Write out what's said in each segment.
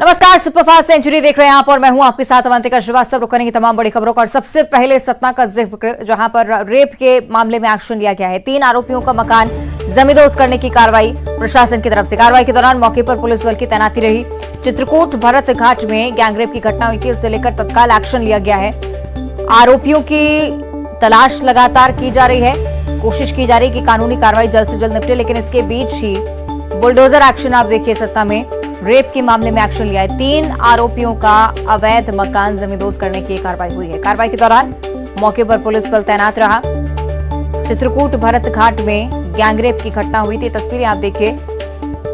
नमस्कार, superfast century देख रहे हैं आप और मैं हूं आपके साथ अवंतिका श्रीवास्तव। रुक करने की तमाम बड़ी खबरों का और सबसे पहले सतना का जिक्र, जहां पर रेप के मामले में एक्शन लिया गया है। 3 आरोपियों का मकान जमींदोज करने की कार्रवाई प्रशासन की तरफ से। कार्रवाई के दौरान मौके पर पुलिस बल की तैनाती रही। चित्रकूट भरत घाट में गैंगरेप की घटना हुई थी, उससे लेकर तत्काल एक्शन लिया गया है। आरोपियों की तलाश लगातार की जा रही है, कोशिश की जा रही है कि कानूनी कार्रवाई जल्द से जल्द निपटे, लेकिन इसके बीच ही बुलडोजर एक्शन आप देखिए सतना में रेप के मामले में एक्शन लिया है। 3 आरोपियों का अवैध मकान जमींदोज करने की कार्रवाई हुई है। कार्रवाई के दौरान मौके पर पुलिस बल तैनात रहा। चित्रकूट भरत घाट में गैंगरेप की घटना हुई थी, तस्वीरें आप देखिए।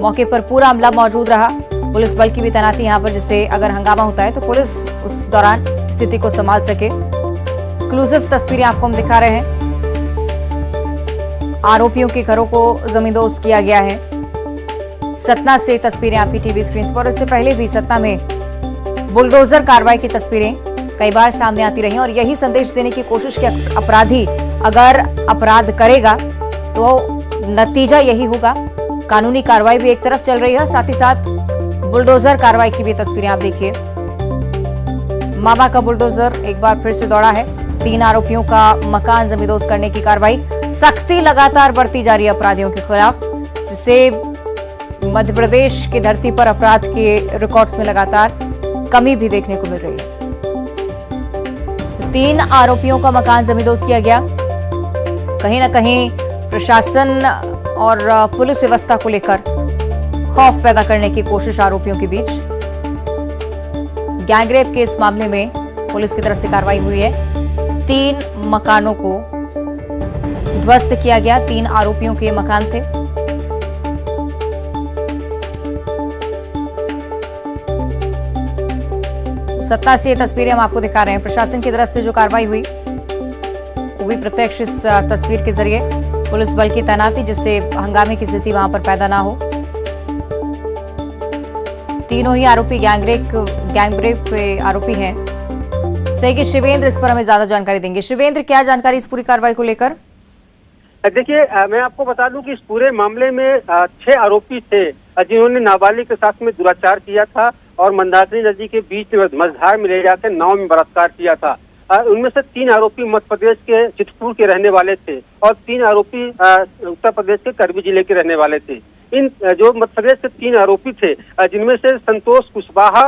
मौके पर पूरा अमला मौजूद रहा, पुलिस बल की भी तैनाती यहां पर, जिससे अगर हंगामा होता है तो पुलिस उस दौरान स्थिति को संभाल सके। एक्सक्लूसिव तस्वीरें आपको हम दिखा रहे हैं। आरोपियों के घरों को जमींदोज किया गया है। सतना से तस्वीरें आपकी टीवी स्क्रीन पर। इससे पहले भी सतना में बुलडोजर कार्रवाई की तस्वीरें कई बार सामने आती रही और यही संदेश देने की कोशिश की अपराधी अगर अपराध करेगा तो नतीजा यही होगा। कानूनी कार्रवाई भी एक तरफ चल रही है, साथ ही साथ बुलडोजर कार्रवाई की भी तस्वीरें आप देखिए। मामा का बुलडोजर एक बार फिर से दौड़ा है। 3 आरोपियों का मकान जमींदोज करने की कार्रवाई। सख्ती लगातार बढ़ती जा रही है अपराधियों के खिलाफ, जिससे मध्य प्रदेश की धरती पर अपराध के रिकॉर्ड्स में लगातार कमी भी देखने को मिल रही है। 3 आरोपियों का मकान जमींदोज किया गया। कहीं ना कहीं प्रशासन और पुलिस व्यवस्था को लेकर खौफ पैदा करने की कोशिश आरोपियों के बीच। गैंगरेप के इस मामले में पुलिस की तरफ से कार्रवाई हुई है। 3 मकानों को ध्वस्त किया गया। 3 आरोपियों के मकान थे। सत्ता से ये तस्वीरें हम आपको दिखा रहे हैं। प्रशासन की तरफ से जो कार्रवाई हुई वो भी प्रत्यक्ष इस तस्वीर के जरिए। पुलिस बल की तैनाती, जिससे हंगामे की स्थिति वहां पर पैदा ना हो। तीनों ही आरोपी गैंगरेप के आरोपी हैं। सहयोगी शिवेंद्र इस पर हमें ज्यादा जानकारी देंगे। शिवेंद्र, क्या जानकारी इस पूरी कार्रवाई को लेकर? देखिए, मैं आपको बता दूं कि इस पूरे मामले में 6 आरोपी थे जिन्होंने नाबालिग के साथ में दुराचार किया था और मंदाकिनी नदी के बीच में मझधार में ले जाकर नाव में बलात्कार किया था। उनमें से 3 आरोपी मध्य प्रदेश के चित्रकूट के रहने वाले थे और 3 आरोपी उत्तर प्रदेश के करबी जिले के रहने वाले थे। इन जो मध्य प्रदेश के 3 आरोपी थे, जिनमें से संतोष कुशवाहा,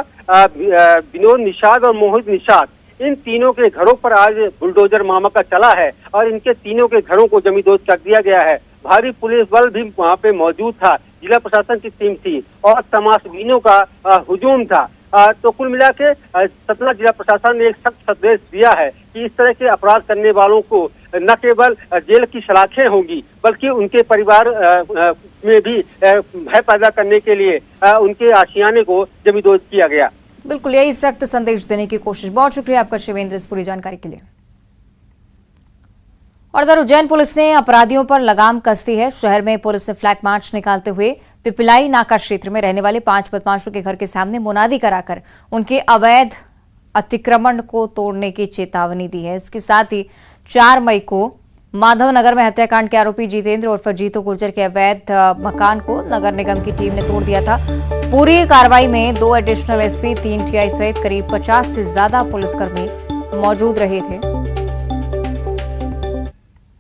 विनोद निषाद और मोहित निषाद, इन तीनों के घरों पर आज बुलडोजर मामा का चला है और इनके तीनों के घरों को जमींदोज कर दिया गया है। भारी पुलिस बल भी वहां पे मौजूद था, जिला प्रशासन की टीम थी और तमाशबीनों का हुजूम था। तो कुल मिला के सतना जिला प्रशासन ने एक सख्त संदेश दिया है कि इस तरह के अपराध करने वालों को न केवल जेल की सलाखें होंगी, बल्कि उनके परिवार में भी भय पैदा करने के लिए उनके आशियाने को जमींदोज किया गया। बिल्कुल, यही सख्त संदेश देने की कोशिश। बहुत शुक्रिया आपका शिवेंद्र इस पूरी जानकारी के लिए। और इधर उज्जैन पुलिस ने अपराधियों पर लगाम कसती है। शहर में पुलिस ने फ्लैग मार्च निकालते हुए पिपलाई नाका क्षेत्र में रहने वाले 5 बदमाशों के घर के सामने मुनादी कराकर उनके अवैध अतिक्रमण को तोड़ने की चेतावनी दी है। इसके साथ ही 4 मई को माधवनगर में हत्याकांड के आरोपी जितेंद्र उर्फ जीतू गुर्जर के अवैध मकान को नगर निगम की टीम ने तोड़ दिया था। पूरी कार्रवाई में 2 एडिशनल एसपी, 3 टीआई सहित करीब 50 से ज्यादा पुलिसकर्मी मौजूद रहे थे।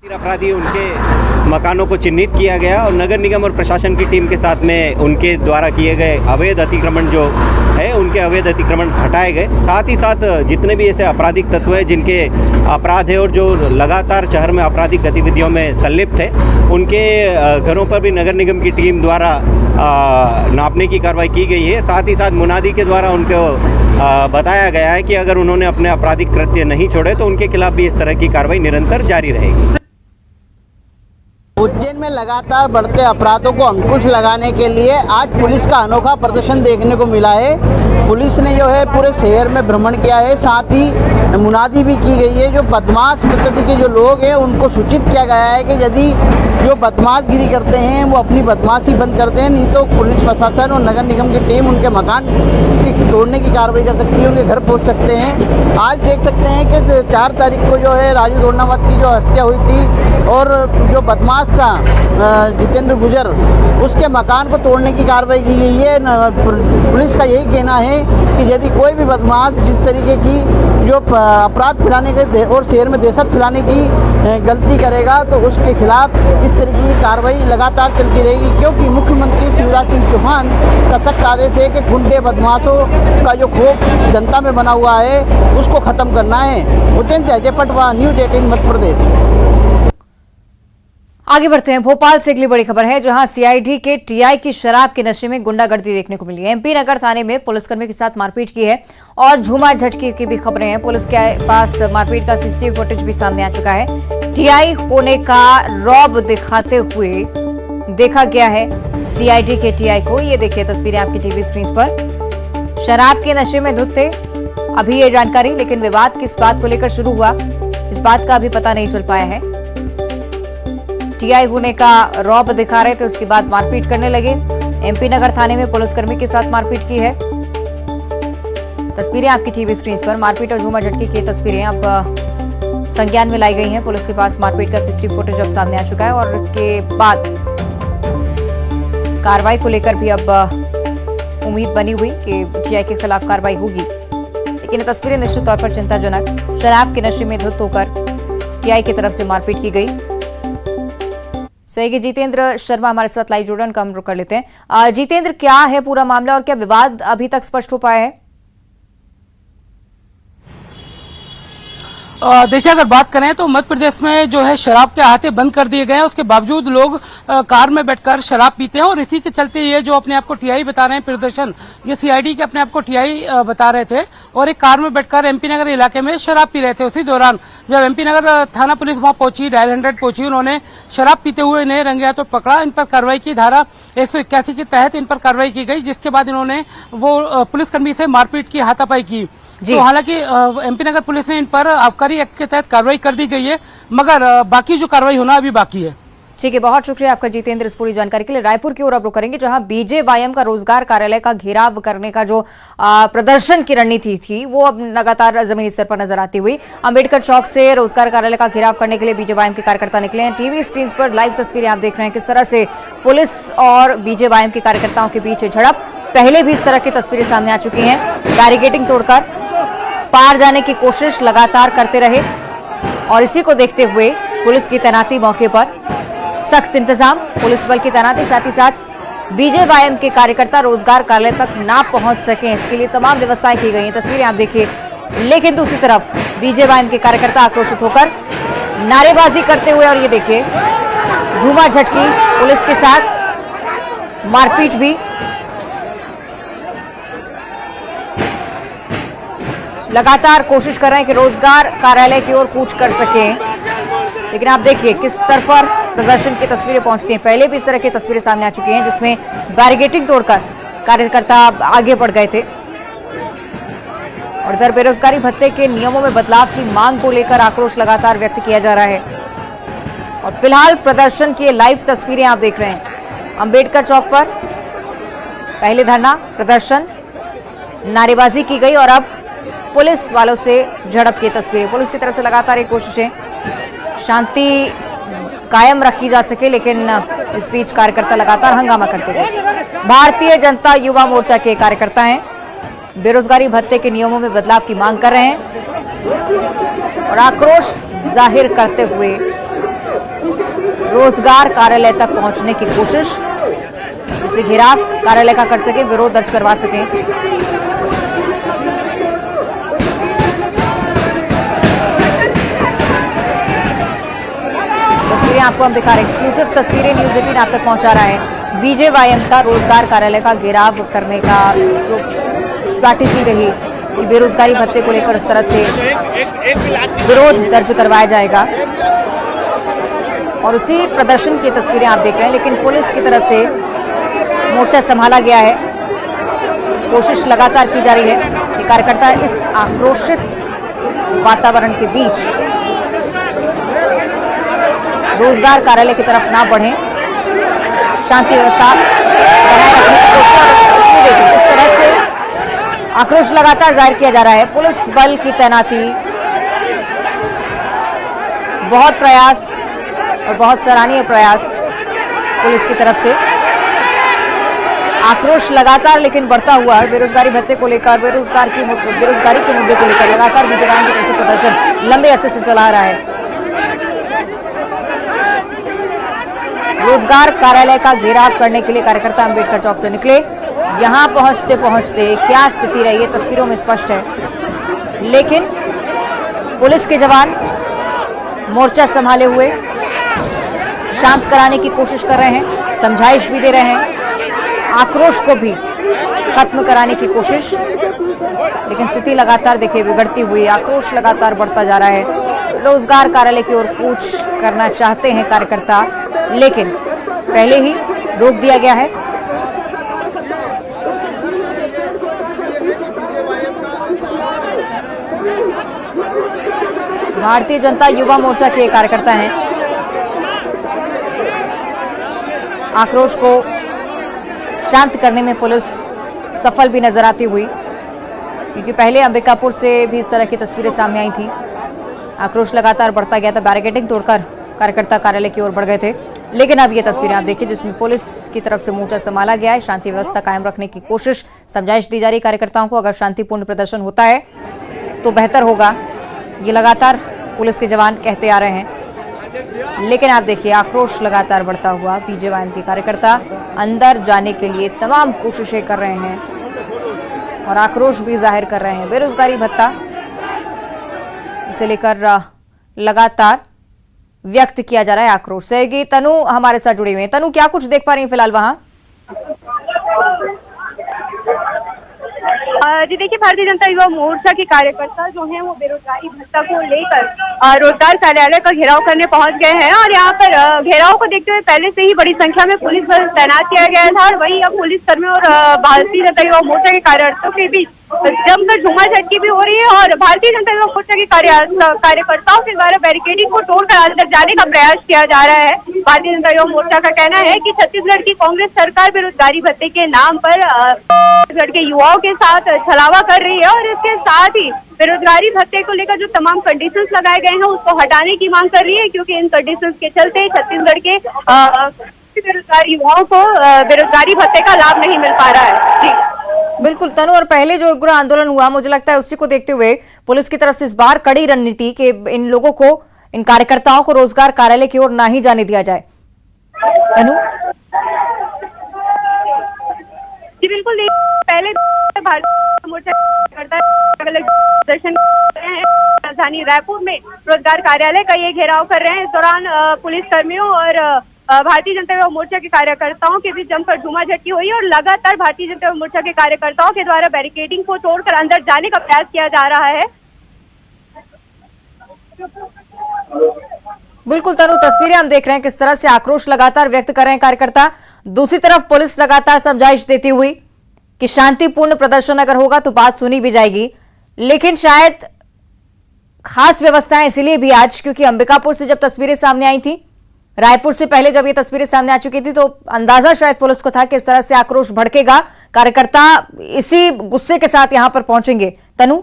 अपराधी उनके मकानों को चिन्हित किया गया और नगर निगम और प्रशासन की टीम के साथ में उनके द्वारा किए गए अवैध अतिक्रमण जो है, उनके अवैध अतिक्रमण हटाए गए। साथ ही साथ जितने भी ऐसे आपराधिक तत्व हैं जिनके अपराध है और जो लगातार शहर में आपराधिक गतिविधियों में संलिप्त है, उनके घरों पर भी नगर निगम की टीम द्वारा नापने की कार्रवाई की गई है। साथ ही साथ मुनादी के द्वारा उनको बताया गया है कि अगर उन्होंने अपने आपराधिक कृत्य नहीं छोड़े तो उनके खिलाफ भी इस तरह की कार्रवाई निरंतर जारी रहेगी। उज्जैन में लगातार बढ़ते अपराधों को अंकुश लगाने के लिए आज पुलिस का अनोखा प्रदर्शन देखने को मिला है। पुलिस ने जो है पूरे शहर में भ्रमण किया है, साथ ही मुनादी भी की गई है। जो बदमाश प्रकृति के जो लोग हैं उनको सूचित किया गया है कि यदि जो बदमाशगिरी करते हैं वो अपनी बदमाशी बंद करते हैं, नहीं तो पुलिस प्रशासन और नगर निगम की टीम उनके मकान तोड़ने की कार्रवाई कर सकती है, उनके घर पहुंच सकते हैं। आज देख सकते हैं कि 4 तारीख को जो है राजू दोरनावत की जो हत्या हुई थी और जो बदमाश था जितेंद्र गुजर, उसके मकान को तोड़ने की कार्रवाई की गई है। पुलिस का यही कहना है कि यदि कोई भी बदमाश जिस तरीके की जो अपराध फैलाने के और शहर में दहशत फैलाने की गलती करेगा तो उसके खिलाफ इस तरीके की कार्रवाई लगातार चलती रहेगी, क्योंकि मुख्यमंत्री शिवराज सिंह चौहान का सख्त आदेश है कि गुंडे बदमाशों का जो खौफ जनता में बना हुआ है उसको खत्म करना है। उज्जैन से अजय पटवा, न्यूज 18 मध्य प्रदेश। आगे बढ़ते हैं। भोपाल से अगली बड़ी खबर है, जहां सीआईडी के टीआई की शराब के नशे में गुंडागर्दी देखने को मिली है। एमपी नगर थाने में पुलिसकर्मी के साथ मारपीट की है और झूमा झटकी की भी खबरें हैं। पुलिस के पास मारपीट का सीसीटीवी फुटेज भी सामने आ चुका है। टीआई होने का रौब दिखाते हुए देखा गया है सीआईडी के टीआई को। ये देखिए तस्वीरें आपकी टीवी स्क्रीन पर। शराब के नशे में धुत थे, अभी ये जानकारी, लेकिन विवाद किस बात को लेकर शुरू हुआ इस बात का अभी पता नहीं चल पाया है। टीआई होने का रौब दिखा रहे थे, उसके बाद मारपीट करने लगे। एमपी नगर थाने में पुलिसकर्मी के साथ मारपीट की है। तस्वीरें आपकी टीवी स्क्रीन पर। मारपीट और झूमा झटकी की तस्वीरें अब संज्ञान में लाई गई हैं। पुलिस के पास मारपीट का सीसीटीवी फुटेज अब सामने आ चुका है और इसके बाद कार्रवाई को लेकर भी अब उम्मीद बनी हुई कि टीआई के खिलाफ कार्रवाई होगी, लेकिन ये तस्वीरें निश्चित तौर पर चिंताजनक। शराब के नशे में धुत होकर टीआई की तरफ से मारपीट की गई। सही जितेंद्र शर्मा हमारे साथ लाइव जुड़े, उनका हम रुक कर लेते हैं। जितेंद्र, क्या है पूरा मामला और क्या विवाद अभी तक स्पष्ट हो पाया है? देखिए, अगर बात करें तो मध्य प्रदेश में जो है शराब के अहाते बंद कर दिए गए हैं, उसके बावजूद लोग कार में बैठकर शराब पीते हैं और इसी के चलते ये जो अपने आप को टीआई बता रहे हैं प्रदर्शन, ये सीआईडी के अपने आप को टीआई बता रहे थे और एक कार में बैठकर एमपी नगर इलाके में शराब पी रहे थे। उसी दौरान जब एमपी नगर थाना पुलिस वहां पहुंची, डायल 100 पहुंची, उन्होंने शराब पीते हुए इन्हें रंगे हाथों पकड़ा। इन पर कार्रवाई की, धारा 181 के तहत इन पर कार्रवाई की गई, जिसके बाद इन्होंने वो पुलिसकर्मी से मारपीट की, हाथापाई की। तो हालांकि एमपी नगर पुलिस ने इन पर आबकारी एक्ट के तहत कार्रवाई कर दी गई है, मगर बाकी जो कार्रवाई होना अभी बाकी है। ठीक है, बहुत शुक्रिया आपका जितेंद्र इस पूरी जानकारी के लिए। रायपुर की ओर अब रुक करेंगे, जहां बीजेवाईएम का रोजगार कार्यालय का घेराव करने का जो प्रदर्शन की रणनीति थी वो अब लगातार जमीनी स्तर पर नजर आती हुई। अंबेडकर चौक से रोजगार कार्यालय का घेराव करने के लिए बीजेवाईएम के कार्यकर्ता निकले हैं। टीवी स्क्रीन पर लाइव तस्वीरें आप देख रहे हैं, किस तरह से पुलिस और बीजेवाईएम के कार्यकर्ताओं के बीच झड़प। पहले भी इस तरह की तस्वीरें सामने आ चुकी हैं। बैरिकेडिंग तोड़कर पार जाने की कोशिश लगातार करते रहे और इसी को देखते हुए पुलिस की तैनाती, मौके पर सख्त इंतजाम, पुलिस बल की तैनाती, साथ ही साथ बीजेवाईएम के कार्यकर्ता रोजगार कार्यालय तक ना पहुंच सके, इसके लिए तमाम व्यवस्थाएं की गई हैं। तस्वीरें आप देखिए। लेकिन दूसरी तरफ बीजेवाईएम के कार्यकर्ता आक्रोशित होकर नारेबाजी करते हुए, और ये देखिए झूमा झटकी, पुलिस के साथ मारपीट भी। लगातार कोशिश कर रहे हैं कि रोजगार कार्यालय की ओर कूच कर सकें, लेकिन आप देखिए किस स्तर पर प्रदर्शन की तस्वीरें पहुंचती हैं। पहले भी इस तरह की तस्वीरें सामने आ चुकी हैं जिसमें बैरिकेडिंग तोड़कर कार्यकर्ता आगे बढ़ गए थे। और इधर बेरोजगारी भत्ते के नियमों में बदलाव की मांग को लेकर आक्रोश लगातार व्यक्त किया जा रहा है। और फिलहाल प्रदर्शन की लाइव तस्वीरें आप देख रहे हैं। अंबेडकर चौक पर पहले धरना प्रदर्शन, नारेबाजी की गई और अब पुलिस वालों से झड़प की तस्वीरें। पुलिस की तरफ से लगातार ये कोशिशें शांति कायम रखी जा सके, लेकिन इस बीच कार्यकर्ता लगातार हंगामा करते हुए। भारतीय जनता युवा मोर्चा के कार्यकर्ता हैं, बेरोजगारी भत्ते के नियमों में बदलाव की मांग कर रहे हैं और आक्रोश जाहिर करते हुए रोजगार कार्यालय तक पहुंचने की कोशिश, जिसे घेराव कार्यालय का कर सके, विरोध दर्ज करवा सके। तस्वीरें आपको हम दिखा रहे हैं, एक्सक्लूसिव तस्वीरें न्यूज 18 आप तक पहुंचा रहा है। बीजेवाईएम का रोजगार कार्यालय का घेराव करने का जो स्ट्रैटेजी रही, बेरोजगारी भत्ते को लेकर इस तरह से विरोध दर्ज करवाया जाएगा और उसी प्रदर्शन की तस्वीरें आप देख रहे हैं। लेकिन पुलिस की तरफ से मोर्चा संभाला गया है, कोशिश लगातार की जा रही है। ये कार्यकर्ता इस आक्रोशित वातावरण के बीच रोजगार कार्यालय की तरफ ना बढ़ें, शांति व्यवस्था बनाए रखने की कोशिश। और ये देखिए किस तरह से आक्रोश लगातार जाहिर किया जा रहा है। पुलिस बल की तैनाती, बहुत प्रयास और बहुत सराहनीय प्रयास पुलिस की तरफ से। आक्रोश लगातार लेकिन बढ़ता हुआ बेरोजगारी भत्ते को लेकर, बेरोजगारी के मुद्दे को लेकर लगातार बीजेपी की तरफ से प्रदर्शन लंबे अरसे से चला आ रहा है। रोजगार कार्यालय का घेराव करने के लिए कार्यकर्ता अंबेडकर चौक से निकले। यहां पहुंचते पहुंचते क्या स्थिति रही है तस्वीरों में स्पष्ट है, लेकिन पुलिस के जवान मोर्चा संभाले हुए शांत कराने की कोशिश कर रहे हैं, समझाइश भी दे रहे हैं, आक्रोश को भी खत्म कराने की कोशिश। लेकिन स्थिति लगातार देखिए बिगड़ती हुई, आक्रोश लगातार बढ़ता जा रहा है। रोजगार कार्यालय की ओर कूच करना चाहते हैं कार्यकर्ता, लेकिन पहले ही रोक दिया गया है। भारतीय जनता युवा मोर्चा के कार्यकर्ता हैं, आक्रोश को शांत करने में पुलिस सफल भी नजर आती हुई, क्योंकि पहले अंबिकापुर से भी इस तरह की तस्वीरें सामने आई थी। आक्रोश लगातार बढ़ता गया था, बैरिकेडिंग तोड़कर कार्यकर्ता कार्यालय की ओर बढ़ गए थे। लेकिन अब ये तस्वीरें आप देखिए जिसमें पुलिस की तरफ से मोर्चा संभाला गया है, शांति व्यवस्था कायम रखने की कोशिश, समझाइश दी जा रही कार्यकर्ताओं को। अगर शांतिपूर्ण प्रदर्शन होता है तो बेहतर होगा, ये लगातार पुलिस के जवान कहते आ रहे हैं। लेकिन आप देखिए आक्रोश लगातार बढ़ता हुआ, बीजेपी के कार्यकर्ता अंदर जाने के लिए तमाम कोशिशें कर रहे हैं और आक्रोश भी जाहिर कर रहे हैं। बेरोजगारी भत्ता इसे लेकर लगातार व्यक्त किया जा रहा है आक्रोश। सहयोगी तनु हमारे साथ जुड़ी हुई है। तनु, क्या कुछ देख पा रही है फिलहाल वहां? जी देखिए, भारतीय जनता युवा मोर्चा के कार्यकर्ता जो हैं वो बेरोजगारी भत्ता को लेकर रोजगार कार्यालय का घेराव करने पहुंच गए हैं। और यहाँ पर घेराव को देखते हुए पहले से ही बड़ी संख्या में पुलिस बल तैनात किया गया था। और वहीं अब पुलिस कर्मियों और भारतीय जनता युवा मोर्चा के कार्यकर्ताओं के बीच जमकर झूमाझटकी भी हो रही है। और भारतीय जनता युवा मोर्चा के कार्यकर्ताओं के द्वारा बैरिकेडिंग को तोड़कर अंदर जाने का प्रयास किया जा रहा है। भारतीय जनता युवा मोर्चा का कहना है कि छत्तीसगढ़ की कांग्रेस सरकार बेरोजगारी भत्ते के नाम पर छत्तीसगढ़ के युवाओं के साथ छलावा कर रही है और इसके साथ ही बेरोजगारी भत्ते को लेकर जो तमाम कंडीशंस लगाए गए हैं उसको हटाने की मांग कर रही है, क्योंकि इन कंडीशंस के चलते छत्तीसगढ़ के बेरोजगार युवाओं को बेरोजगारी भत्ते का लाभ नहीं मिल पा रहा है। जी बिल्कुल तनु, और पहले जो उग्र आंदोलन हुआ मुझे लगता है उसी को देखते हुए पुलिस की तरफ से इस बार कड़ी रणनीति कि इन लोगों को, इन कार्यकर्ताओं को रोजगार कार्यालय की ओर ना ही जाने दिया जाए। तनु जी बिल्कुल, पहले भारतीय मोर्चा अलग प्रदर्शन कर रहे हैं। राजधानी रायपुर में रोजगार कार्यालय का ये घेराव कर रहे हैं। इस दौरान पुलिस कर्मियों और भारतीय जनता युवा मोर्चा के कार्यकर्ताओं के बीच जमकर झूमाझटकी हुई और लगातार भारतीय जनता युवा मोर्चा के कार्यकर्ताओं के द्वारा बैरिकेडिंग को तोड़कर अंदर जाने का प्रयास किया जा रहा है। बिल्कुल तनु, तस्वीरें हम देख रहे हैं किस तरह से आक्रोश लगातार व्यक्त कर रहे हैं कार्यकर्ता। दूसरी तरफ पुलिस लगातार समझाइश देती हुई कि शांतिपूर्ण प्रदर्शन अगर होगा तो बात सुनी भी जाएगी। लेकिन शायद खास व्यवस्थाएं इसीलिए भी आज, क्योंकि अंबिकापुर से जब तस्वीरें सामने आई थी, रायपुर से पहले जब ये तस्वीरें सामने आ चुकी थी, तो अंदाजा शायद पुलिस को था कि इस तरह से आक्रोश भड़केगा, कार्यकर्ता इसी गुस्से के साथ यहां पर पहुंचेंगे। तनु,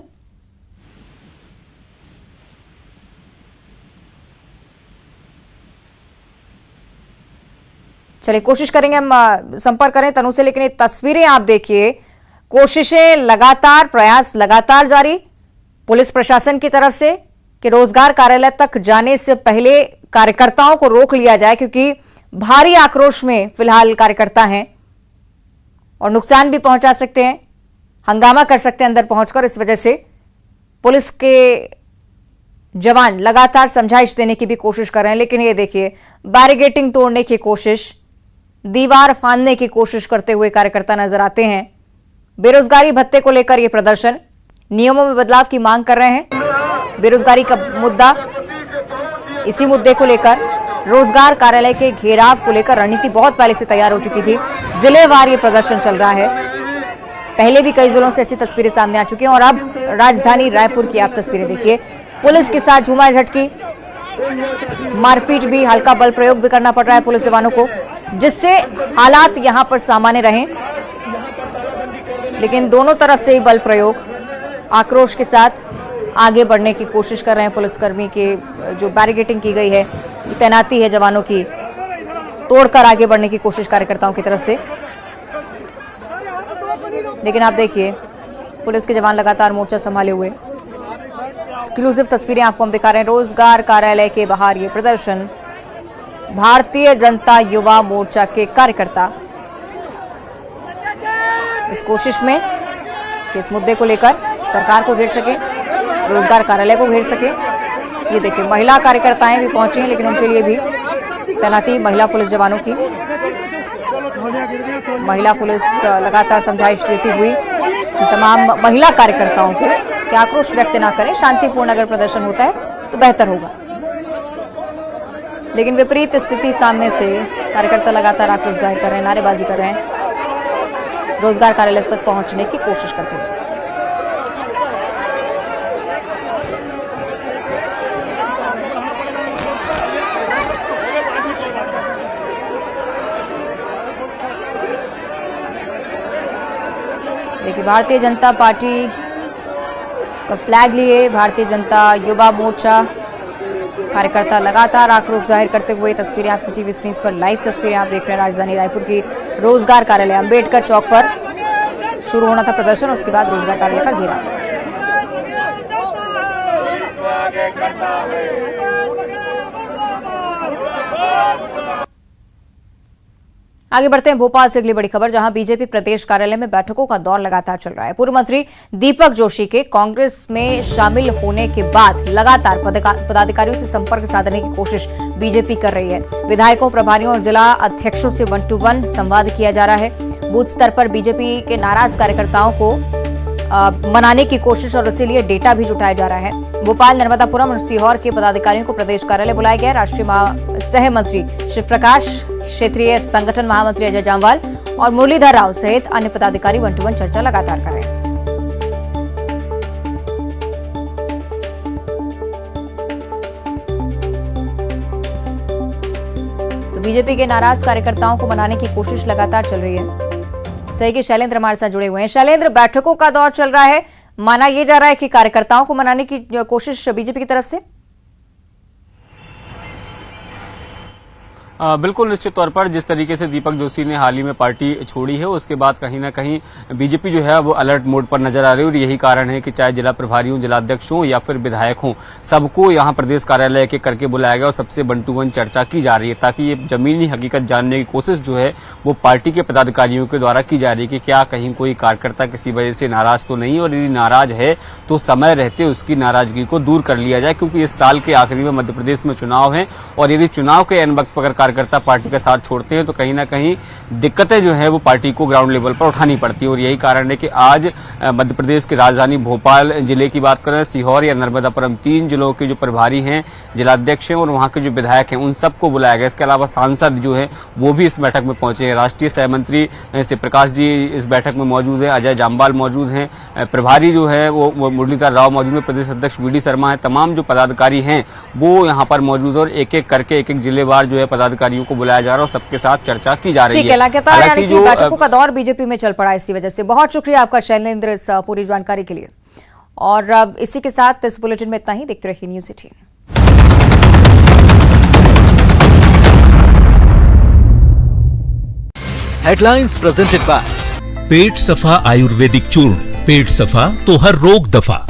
चलिए कोशिश करेंगे हम संपर्क करें तनु से, लेकिन ये तस्वीरें आप देखिए, कोशिशें लगातार, प्रयास लगातार जारी पुलिस प्रशासन की तरफ से कि रोजगार कार्यालय तक जाने से पहले कार्यकर्ताओं को रोक लिया जाए, क्योंकि भारी आक्रोश में फिलहाल कार्यकर्ता हैं और नुकसान भी पहुंचा सकते हैं, हंगामा कर सकते हैं अंदर पहुंचकर। इस वजह से पुलिस के जवान लगातार समझाइश देने की भी कोशिश कर रहे हैं। लेकिन ये देखिए, बैरिकेडिंग तोड़ने की कोशिश, दीवार फांदने की कोशिश करते हुए कार्यकर्ता नजर आते हैं। बेरोजगारी भत्ते को लेकर यह प्रदर्शन, नियमों में बदलाव की मांग कर रहे हैं। बेरोजगारी का मुद्दा, इसी मुद्दे को लेकर रोजगार कार्यालय के घेराव को लेकर रणनीति बहुत पहले से तैयार हो चुकी थी। जिलेवार ये प्रदर्शन चल रहा है। पहले भी कई जिलों से ऐसी तस्वीरें सामने आ चुकी हैं और अब राजधानी रायपुर की आप तस्वीरें देखिए, पुलिस के साथ झूमाझटकी, मारपीट भी, हल्का बल प्रयोग भी करना पड़ रहा है पुलिस जवानों को, जिससे हालात यहां पर सामान्य रहें। लेकिन दोनों तरफ से ही बल प्रयोग, आक्रोश के साथ आगे बढ़ने की कोशिश कर रहे हैं पुलिसकर्मी के। जो बैरिकेडिंग की गई है, तैनाती है जवानों की, तोड़कर आगे बढ़ने की कोशिश कार्यकर्ताओं की तरफ से। लेकिन आप देखिए, पुलिस के जवान लगातार मोर्चा संभाले हुए। एक्सक्लूसिव तस्वीरें आपको हम दिखा रहे हैं। रोजगार कार्यालय के बाहर ये प्रदर्शन, भारतीय जनता युवा मोर्चा के कार्यकर्ता इस कोशिश में कि इस मुद्दे को लेकर सरकार को घेर सके, रोजगार कार्यालय को घेर सके। ये देखिए, महिला कार्यकर्ताएं भी पहुंची हैं, लेकिन उनके लिए भी तैनाती महिला पुलिस जवानों की। महिला पुलिस लगातार समझाइश देती हुई तमाम महिला कार्यकर्ताओं को कि आक्रोश व्यक्त ना करें, शांतिपूर्ण अगर प्रदर्शन होता है तो बेहतर होगा। लेकिन विपरीत स्थिति सामने से कार्यकर्ता लगातार आक्रोश जाहिर कर रहे हैं, नारेबाजी कर रहे हैं, रोजगार कार्यालय तक पहुंचने की कोशिश करते हुए। देखिए, भारतीय जनता पार्टी का फ्लैग लिए भारतीय जनता युवा मोर्चा कार्यकर्ता लगातार आक्रोश जाहिर करते हुए। तस्वीरें आपकी टीवी स्क्रीन पर लाइव तस्वीरें आप देख रहे हैं। राजधानी रायपुर की रोजगार कार्यालय अंबेडकर चौक पर शुरू होना था प्रदर्शन, उसके बाद रोजगार कार्यालय का घेराव। आगे बढ़ते हैं भोपाल से अगली बड़ी खबर, जहां बीजेपी प्रदेश कार्यालय में बैठकों का दौर लगातार चल रहा है। पूर्व मंत्री दीपक जोशी के कांग्रेस में शामिल होने के बाद लगातार पदाधिकारियों से संपर्क साधने की कोशिश बीजेपी कर रही है। विधायकों, प्रभारियों और जिला अध्यक्षों से 1-to-1 संवाद किया जा रहा है। बूथ स्तर पर बीजेपी के नाराज कार्यकर्ताओं को मनाने की कोशिश और इसीलिए डेटा भी जुटाया जा रहा है। भोपाल, नर्मदापुरम और सीहोर के पदाधिकारियों को प्रदेश कार्यालय बुलाया गया। राष्ट्रीय सह मंत्री शिव प्रकाश, क्षेत्रीय संगठन महामंत्री अजय जामवाल और मुरलीधर राव सहित अन्य पदाधिकारी 1-to-1 चर्चा लगातार कर रहे हैं। तो बीजेपी के नाराज कार्यकर्ताओं को मनाने की कोशिश लगातार चल रही है। सहयोगी शैलेंद्र हमारे साथ जुड़े हुए हैं। शैलेंद्र, बैठकों का दौर चल रहा है, माना यह जा रहा है कि कार्यकर्ताओं को मनाने की कोशिश बीजेपी की तरफ से। बिल्कुल निश्चित तौर पर जिस तरीके से दीपक जोशी ने हाल ही में पार्टी छोड़ी है, उसके बाद कहीं ना कहीं बीजेपी जो है वो अलर्ट मोड पर नजर आ रही है। और यही कारण है कि चाहे जिला प्रभारियों, जिलाध्यक्षों या फिर विधायक हों, सबको यहां प्रदेश कार्यालय के करके बुलाया गया और सबसे 1-to-1 चर्चा की जा रही है, ताकि ये जमीनी हकीकत जानने की कोशिश जो है वो पार्टी के पदाधिकारियों के द्वारा की जा रही है कि क्या कहीं कोई कार्यकर्ता किसी वजह से नाराज तो नहीं, और यदि नाराज है तो समय रहते उसकी नाराजगी को दूर कर लिया जाए, क्योंकि इस साल के आखिरी में मध्य प्रदेश में चुनाव है। और यदि चुनाव के एन वक्त पर कार्यकर्ता पार्टी का साथ छोड़ते हैं तो कहीं ना कहीं दिक्कतें जो है वो पार्टी को ग्राउंड लेवल पर उठानी पड़ती है। और यही कारण है कि आज मध्य प्रदेश की राजधानी भोपाल जिले की बात करें, सीहोर या नर्मदापुरम, 3 जिलों के जो प्रभारी हैं, जिलाध्यक्ष हैं और वहां के जो विधायक हैं, उन सबको बुलाया गया। इसके अलावा सांसद जो है वो भी इस बैठक में पहुंचे हैं। राष्ट्रीय सह मंत्री शिव प्रकाश जी इस बैठक में मौजूद है, अजय जामवाल मौजूद हैं, प्रभारी जो है वो मुरलीधर राव मौजूद है, प्रदेश अध्यक्ष वी डी शर्मा है, तमाम जो पदाधिकारी हैं वो यहाँ पर मौजूद है। और एक एक करके एक एक जिलेवार जो है पदाधिकारियों को बुलाया जा रहा है और सबके साथ चर्चा की जा रही है। ठीक है, लगातार यानी कि बैठकों का दौर बीजेपी में चल पड़ा इसी वजह से। बहुत शुक्रिया आपका शैलेंद्र इस पूरी जानकारी के लिए। और अब इसी के साथ इस बुलेटिन में इतना ही। देखते रहिए News City. Headlines presented by Pet Safa ayurvedic चूर्ण। पेट सफा तो हर रोग दफा।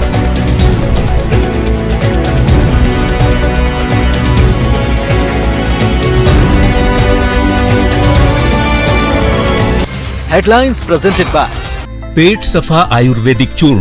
Headlines presented by Pet Safa ayurvedic चूर्ण।